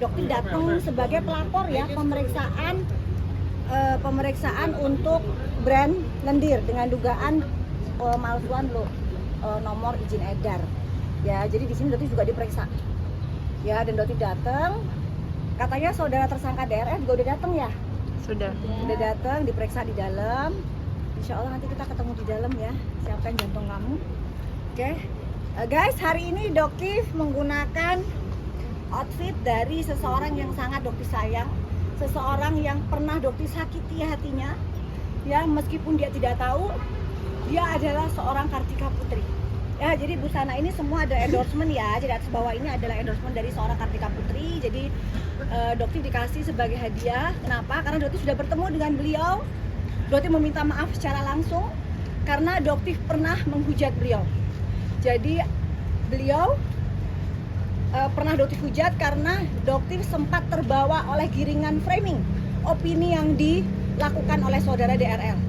dokter datang sebagai pelapor ya, pemeriksaan untuk brand lendir dengan dugaan pemalsuan nomor izin edar. Ya, jadi di sini dokter juga diperiksa. Ya, dan dokter datang. Katanya saudara tersangka DRF juga udah datang ya? Sudah. Udah datang, diperiksa di dalam. Insya Allah nanti kita ketemu di dalam ya. Siapkan jantung kamu. Oke. Guys, hari ini Doktif menggunakan outfit dari seseorang yang sangat Doktif sayang, seseorang yang pernah Doktif sakiti hatinya. Ya, meskipun dia tidak tahu, dia adalah seorang Kartika Putri. Ya, jadi busana ini semua ada endorsement ya. Jadi atas bawah ini adalah endorsement dari seorang Kartika Putri. Jadi Doktif dikasih sebagai hadiah. Kenapa? Karena Doktif sudah bertemu dengan beliau. Doktif meminta maaf secara langsung karena Doktif pernah menghujat beliau. Jadi beliau pernah Doktif hujat karena Doktif sempat terbawa oleh giringan framing opini yang dilakukan oleh saudara DRL.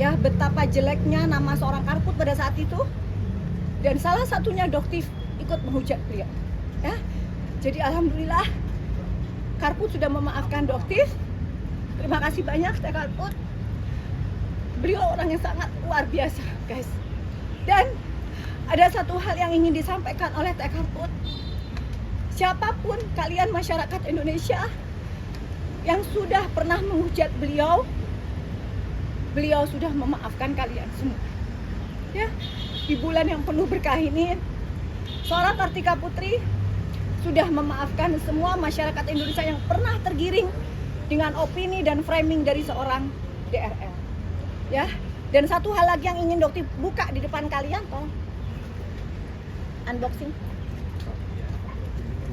Ya, betapa jeleknya nama seorang Karput pada saat itu. Dan salah satunya Doktif ikut menghujat beliau. Ya, jadi alhamdulillah Karput sudah memaafkan Doktif. Terima kasih banyak Teh Karput. Beliau orang yang sangat luar biasa, guys. Dan ada satu hal yang ingin disampaikan oleh Teh Karput. Siapapun kalian masyarakat Indonesia yang sudah pernah menghujat beliau, beliau sudah memaafkan kalian semua. Ya, di bulan yang penuh berkah ini, seorang Kartika Putri sudah memaafkan semua masyarakat Indonesia yang pernah tergiring dengan opini dan framing dari seorang DRL. Ya, dan satu hal lagi yang ingin Doktif buka di depan kalian, tolong unboxing.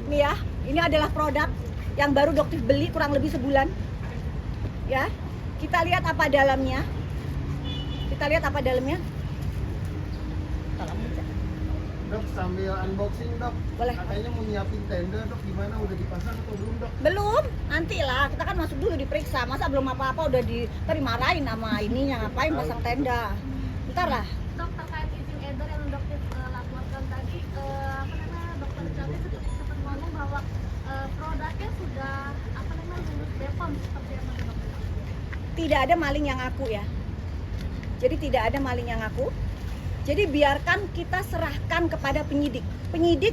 Ini ya, ini adalah produk yang baru Doktif beli kurang lebih sebulan. Ya, kita lihat apa dalamnya. Kita lihat apa dalamnya. Tolong baca. Dok, sambil unboxing dok, Boleh. katanya mau nyiapin tenda dok, gimana, udah dipasang atau belum dok? Belum, nantilah. Kita kan masuk dulu diperiksa. Masa belum apa-apa udah dimarahin sama ininya, ngapain pasang tenda. Bentar lah. Dok, terkait izin edar yang dokter laporkan tadi, dokter Jati sempat ngomong bahwa produknya sudah lulus BPOM seperti yang dokter. Tidak ada maling yang ngaku ya. Jadi tidak ada maling yang ngaku. Jadi biarkan kita serahkan kepada penyidik. Penyidik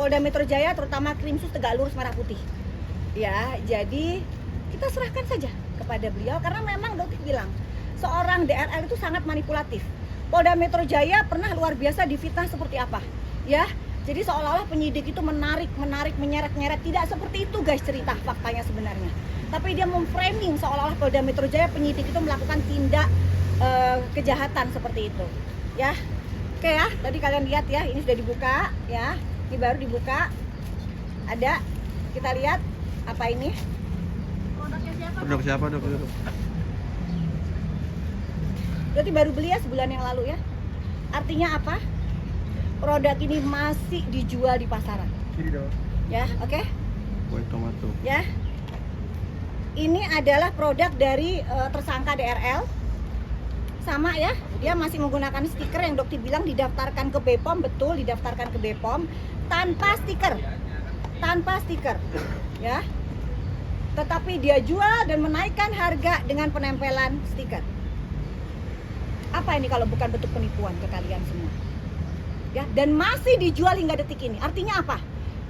Polda Metro Jaya, terutama Krimsus Tegak Lurus Merah Putih. Ya, jadi kita serahkan saja kepada beliau karena memang Dokter bilang seorang DRL itu sangat manipulatif. Polda Metro Jaya pernah luar biasa difitnah seperti apa? Ya, jadi seolah-olah penyidik itu menarik, menyeret-nyeret. Tidak seperti itu guys cerita faktanya sebenarnya. Tapi dia memframing seolah-olah Polda Metro Jaya penyidik itu melakukan tindak kejahatan seperti itu. Ya, oke ya, tadi kalian lihat ya, ini sudah dibuka ya, ini baru dibuka, ada, kita lihat apa ini? Produknya siapa? Dok siapa dok? Berarti baru beli ya sebulan yang lalu ya. Artinya apa? Produk ini masih dijual di pasaran. Kiri dok. Ya, oke? Kue tomato. Ya. Ini adalah produk dari tersangka DRL. Sama ya, dia masih menggunakan stiker yang Dokter bilang didaftarkan ke BPOM, betul didaftarkan ke BPOM tanpa stiker. Tanpa stiker. Ya. Tetapi dia jual dan menaikkan harga dengan penempelan stiker. Apa ini kalau bukan bentuk penipuan ke kalian semua? Ya, dan masih dijual hingga detik ini. Artinya apa?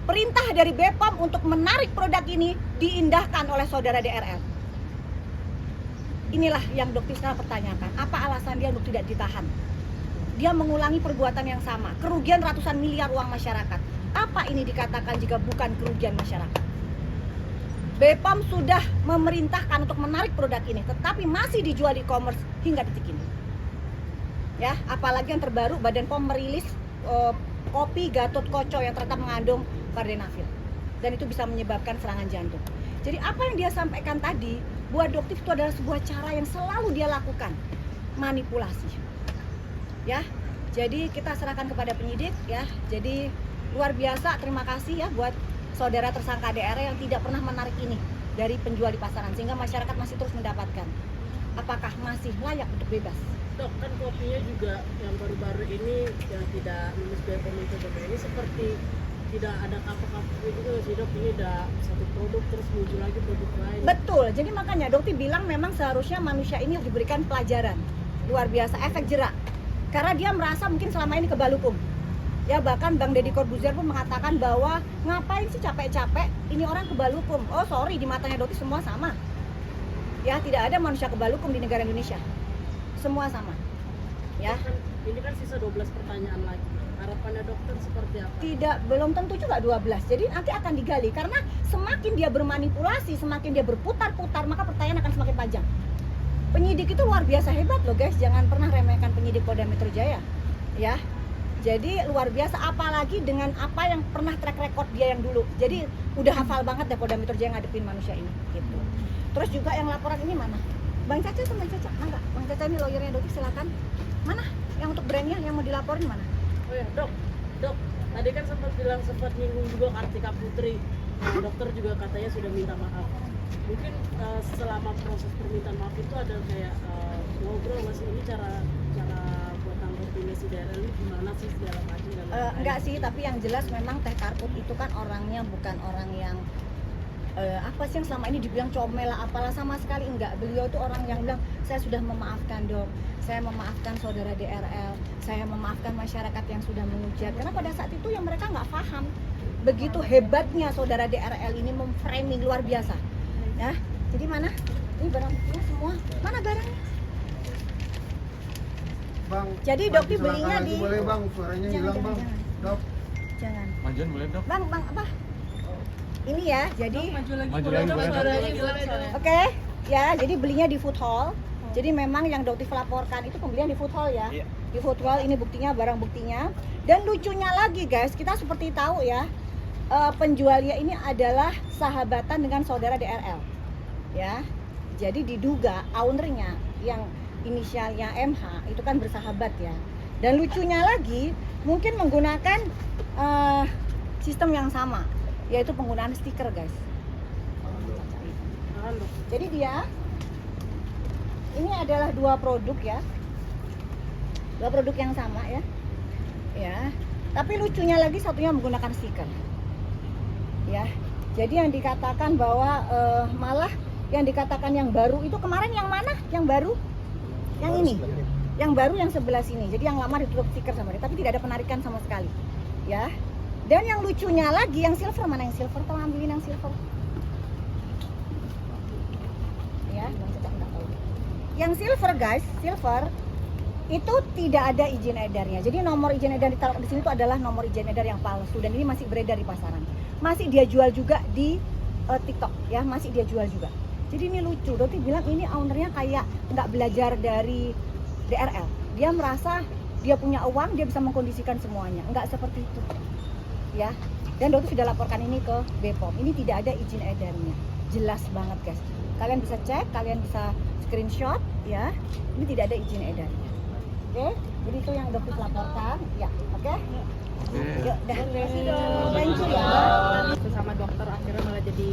Perintah dari BPOM untuk menarik produk ini diindahkan oleh saudara DRL. Inilah yang Dokter sekarang pertanyakan. Apa alasan dia untuk tidak ditahan? Dia mengulangi perbuatan yang sama. Kerugian ratusan miliar uang masyarakat. Apa ini dikatakan jika bukan kerugian masyarakat? BPOM sudah memerintahkan untuk menarik produk ini, tetapi masih dijual di e-commerce hingga detik ini. Ya, apalagi yang terbaru Badan POM merilis kopi Gatot Koco yang ternyata mengandung vardenafil. Dan itu bisa menyebabkan serangan jantung. Jadi apa yang dia sampaikan tadi buat Dokter itu adalah sebuah cara yang selalu dia lakukan, manipulasi. Ya, jadi kita serahkan kepada penyidik ya. Jadi luar biasa, terima kasih ya buat saudara tersangka DRL yang tidak pernah menarik ini dari penjual di pasaran sehingga masyarakat masih terus mendapatkan. Apakah masih layak untuk bebas? Dok, kan kopinya juga yang baru-baru ini yang tidak lulus BPOM itu ini seperti tidak ada kapok-kapok gitu sih dok, ini udah satu produk terus muncul lagi produk lain. Betul, jadi makanya dokter bilang memang seharusnya manusia ini diberikan pelajaran luar biasa, efek jerak. Karena dia merasa mungkin selama ini kebalupung. Ya bahkan Bang Deddy Corbuzier pun mengatakan bahwa ngapain sih capek-capek, ini orang kebalupung. Oh sorry, di matanya dokter semua sama. Ya tidak ada manusia kebalupung di negara Indonesia. Semua sama. Ya. Ini kan sisa 12 pertanyaan lagi. Harapannya dokter seperti apa? Tidak, belum tentu juga 12. Jadi nanti akan digali karena semakin dia bermanipulasi, semakin dia berputar-putar, maka pertanyaan akan semakin panjang. Penyidik itu luar biasa hebat loh guys, jangan pernah remehkan penyidik Polda Metro Jaya. Ya. Jadi luar biasa, apalagi dengan apa yang pernah track record dia yang dulu. Jadi udah hafal banget deh Polda Metro Jaya ngadepin manusia ini gitu. Terus juga yang laporan ini mana? Bang Caca sama Bang Caca, enggak? Bang Caca ini lawyernya Doki, silakan. Mana? Yang untuk brandnya yang mau dilaporin mana? Oh ya dok, tadi kan sempat nyinggung juga Kartika Putri. Dokter juga katanya sudah minta maaf. Mungkin selama proses permintaan maaf itu ada kayak ngobrol masih ini cara buat tanggapinnya si DRL ini gimana sih segala macam dan lain-lain. Enggak sih, tapi yang jelas memang Teh Karput itu kan orangnya bukan orang yang apa sih yang selama ini dibilang comel lah apalah, sama sekali enggak. Beliau itu orang yang bilang saya sudah memaafkan dok, saya memaafkan saudara DRL, saya memaafkan masyarakat yang sudah menghujat. Karena pada saat itu yang mereka nggak paham begitu hebatnya saudara DRL ini memframing luar biasa. Ya, jadi mana? Ini barangnya semua. Mana barangnya? Bang, Jadi Bang, dokter disilakan belinya lagi di- boleh bang, suaranya hilang bang. Dok, Jangan. Majuan boleh dok? Bang apa? Ini ya, jadi Maju lagi boleh dok? oke, ya, jadi belinya di food hall. Jadi memang yang dokter laporkan itu pembelian di food hall ya. Iya. Di food hall ini buktinya, barang buktinya. Dan lucunya lagi guys, kita seperti tahu ya, penjualnya ini adalah sahabatan dengan saudara DRL. Ya. Jadi diduga ownernya yang inisialnya MH itu kan bersahabat ya. Dan lucunya lagi, mungkin menggunakan sistem yang sama, yaitu penggunaan stiker guys. Tahan, dok. Jadi dia ini adalah dua produk ya, dua produk yang sama ya, ya. Tapi lucunya lagi satunya menggunakan stiker, ya. Jadi yang dikatakan bahwa malah yang dikatakan yang baru itu kemarin yang mana? Yang baru? Yang ini? Yang baru yang sebelah sini. Jadi yang lama ditutup stiker sama dia, tapi tidak ada penarikan sama sekali, ya. Dan yang lucunya lagi yang silver, mana yang silver? Tolong ambilin yang silver. Ya, Bang Cecep nggak tahu. Yang silver guys, silver itu tidak ada izin edarnya. Jadi nomor izin edar ditaruh di sini itu adalah nomor izin edar yang palsu dan ini masih beredar di pasaran. Masih dia jual juga di TikTok ya, masih dia jual juga. Jadi ini lucu. Doti bilang ini ownernya kayak nggak belajar dari DRL. Dia merasa dia punya uang, dia bisa mengkondisikan semuanya. Nggak seperti itu. Ya. Dan Doti sudah laporkan ini ke BPOM. Ini tidak ada izin edarnya. Jelas banget guys. Kalian bisa cek, kalian bisa screenshot ya. Ini tidak ada izin edarnya. Oke, jadi itu yang dokter laporkan. Ya, oke. Yuk, dah. Thank you ya. Sesama dokter akhirnya malah jadi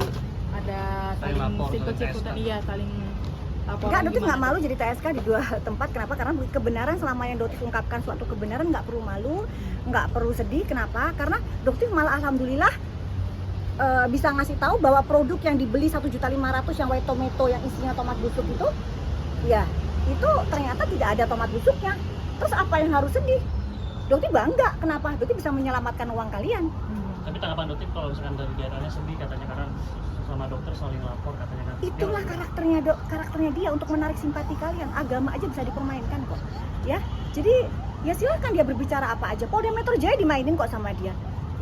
ada Saling lapor ke sikut-sikutan, TSK. iya saling laporan. Enggak, dokter nggak gimana? malu jadi TSK di dua tempat. Kenapa? Karena kebenaran selama yang dokter ungkapkan suatu kebenaran nggak perlu malu, nggak perlu sedih. Kenapa? Karena dokter malah alhamdulillah bisa ngasih tahu bahwa produk yang dibeli 1.500.000 yang white tomato yang isinya tomat busuk itu, ya itu ternyata tidak ada tomat busuknya. Terus apa yang harus sedih? Dokter bangga. Kenapa? Dokter bisa menyelamatkan uang kalian. Tapi tanggapan dokter kalau misalkan dari daerahnya sedih katanya karena sama dokter saling lapor katanya kan. Itulah karakternya dia untuk menarik simpati kalian. Agama aja bisa dipermainkan kok. Ya. Jadi ya silahkan dia berbicara apa aja. Polda Metro Jaya dimainin kok sama dia.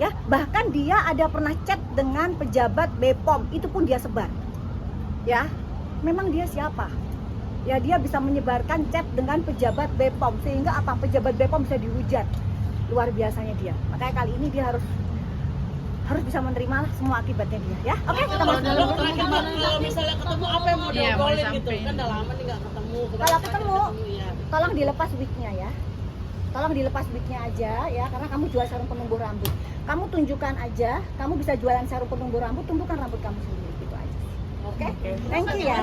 Ya, bahkan dia ada pernah chat dengan pejabat BPOM, itu pun dia sebar. Ya. Memang dia siapa? Ya, dia bisa menyebarkan chat dengan pejabat BPOM sehingga apa? Pejabat BPOM bisa dihujat. Luar biasanya dia. Makanya kali ini dia harus bisa menerima lah semua akibatnya dia ya. Oke, kita masuk dulu. Terakhir Dok, kalau misalnya ketemu apa yang mau Iya, mau diobrolin gitu disampaikan. kan udah lama nih nggak ketemu. Kalau ketemu, ya. tolong dilepas wignya ya. Tolong dilepas wignya aja ya, karena kamu jual sarung penumbuh rambut. Kamu tunjukkan aja, kamu bisa jualan sarung penumbuh rambut, tumbuhkan rambut kamu sendiri gitu aja. Oke? Thank you ya.